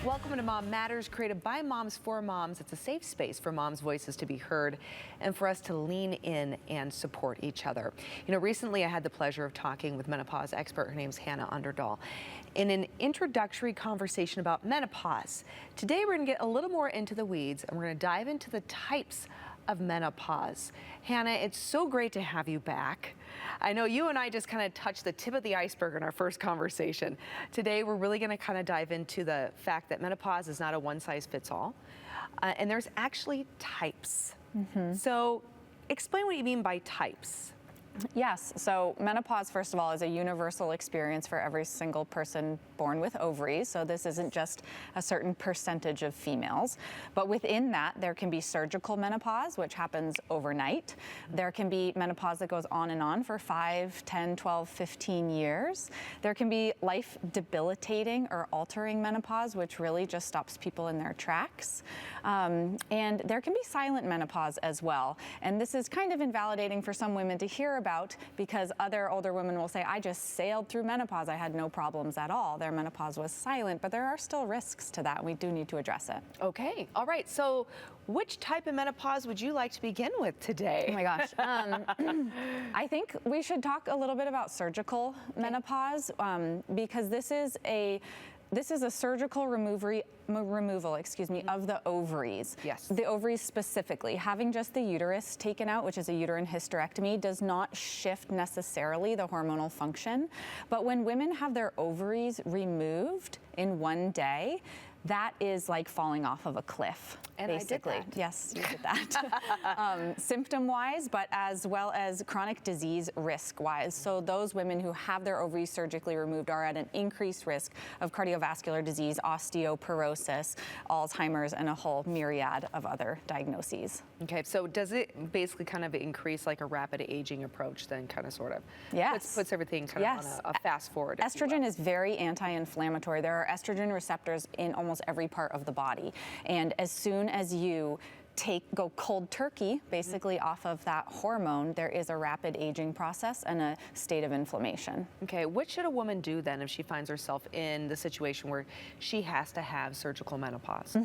Welcome to Mom Matters, created by moms for moms. It's a safe space for moms' voices to be heard and for us to lean in and support each other. You know, recently I had the pleasure of talking with menopause expert. Her name's Hannah Underdahl. In an introductory conversation about menopause, today we're going to get a little more into the weeds and we're going to dive into the types of menopause. Hannah, it's so great to have you back. I know you and I just kind of touched the tip of the iceberg in our first conversation. Today, we're really going to kind of dive into the fact that menopause is not a one-size-fits-all, and there's actually types. So explain what you mean by types. Yes, so menopause, first of all, is a universal experience for every single person born with ovaries. So this isn't just a certain percentage of females. But within that, there can be surgical menopause, which happens overnight. There can be menopause that goes on and on for 5, 10, 12, 15 years. There can be life debilitating or altering menopause, which really just stops people in their tracks. And there can be silent menopause as well. And this is kind of invalidating for some women to hear about, because other older women will say, I just sailed through menopause. I had no problems at all. Their menopause was silent, but there are still risks to that, and we do need to address it. Okay, all right. So which type of menopause would you like to begin with today? Oh my gosh. I think we should talk a little bit about surgical menopause, because this is a surgical removal, of the ovaries. Yes. The ovaries specifically. Having just the uterus taken out, which is a uterine hysterectomy, does not shift necessarily the hormonal function. But when women have their ovaries removed in one day, that is like falling off of a cliff, and basically. I did that. Yes, you did that. Symptom-wise, but as well as chronic disease risk-wise. So those women who have their ovaries surgically removed are at an increased risk of cardiovascular disease, osteoporosis, Alzheimer's, and a whole myriad of other diagnoses. Okay, so does it basically kind of increase like a rapid aging approach then, kind of, sort of? Yes. Puts everything kind of on a fast forward. Estrogen is very anti-inflammatory. There are estrogen receptors in almost every part of the body. And as soon as you go cold turkey, basically off of that hormone, there is a rapid aging process and a state of inflammation. Okay, what should a woman do then if she finds herself in the situation where she has to have surgical menopause?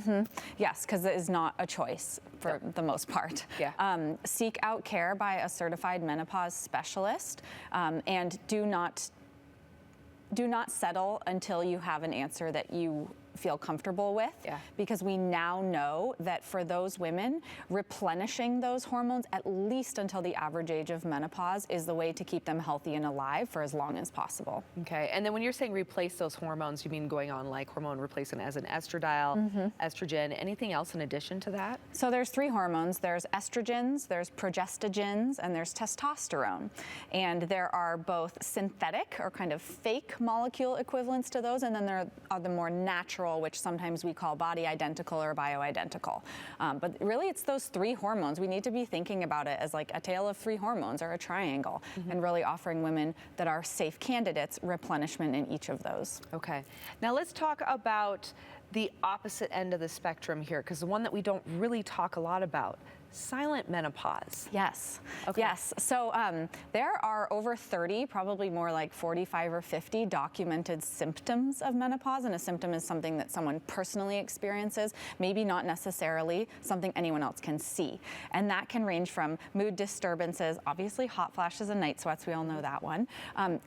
Yes, because it is not a choice for the most part. Yeah. Seek out care by a certified menopause specialist, and do not settle until you have an answer that you feel comfortable with, because we now know that for those women, replenishing those hormones at least until the average age of menopause is the way to keep them healthy and alive for as long as possible. Okay, and then when you're saying replace those hormones, you mean going on like hormone replacement as an estradiol, estrogen, anything else in addition to that? So there's 3 hormones. There's estrogens, there's progestogens, and there's testosterone. And there are both synthetic or kind of fake molecule equivalents to those, and then there are the more natural, which sometimes we call body identical or bioidentical. But really it's those 3 hormones. We need to be thinking about it as like a tale of 3 hormones or a triangle, and really offering women that are safe candidates replenishment in each of those. Okay, now let's talk about the opposite end of the spectrum here, because the one that we don't really talk a lot about, silent menopause. Yes. Okay. Yes. So there are over 30, probably more like 45 or 50 documented symptoms of menopause. And a symptom is something that someone personally experiences, maybe not necessarily something anyone else can see. And that can range from mood disturbances, obviously hot flashes and night sweats, we all know that one,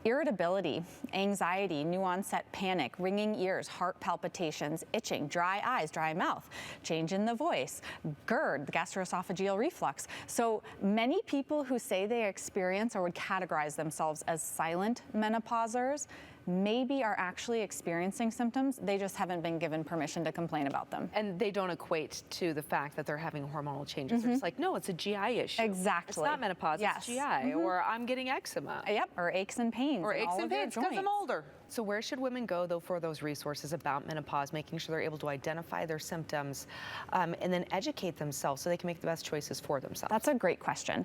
irritability, anxiety, new onset panic, ringing ears, heart palpitations, itching, dry eyes, dry mouth, change in the voice, GERD, the gastroesophageal reflux. So many people who say they experience or would categorize themselves as silent menopausers maybe are actually experiencing symptoms. They just haven't been given permission to complain about them. And they don't equate to the fact that they're having hormonal changes. They're just like, no, it's a GI issue. Exactly. It's not menopause, it's GI, or I'm getting eczema. Yep, or aches and pains. Or aches and pains because I'm older. So where should women go, though, for those resources about menopause, making sure they're able to identify their symptoms and then educate themselves so they can make the best choices for themselves? That's a great question.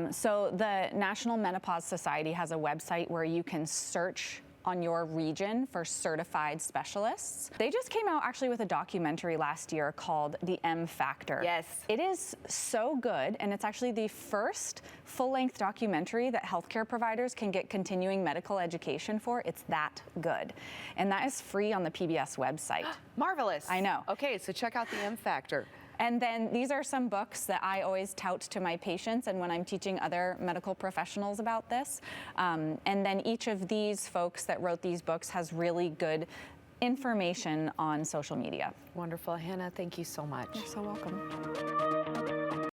So the National Menopause Society has a website where you can search on your region for certified specialists. They just came out actually with a documentary last year called The M Factor. Yes. It is so good, and it's actually the first full-length documentary that healthcare providers can get continuing medical education for. It's that good. And that is free on the PBS website. Marvelous. I know. Okay, so check out the M Factor. And then these are some books that I always tout to my patients and when I'm teaching other medical professionals about this. And then each of these folks that wrote these books has really good information on social media. Wonderful. Hannah, thank you so much. You're so welcome.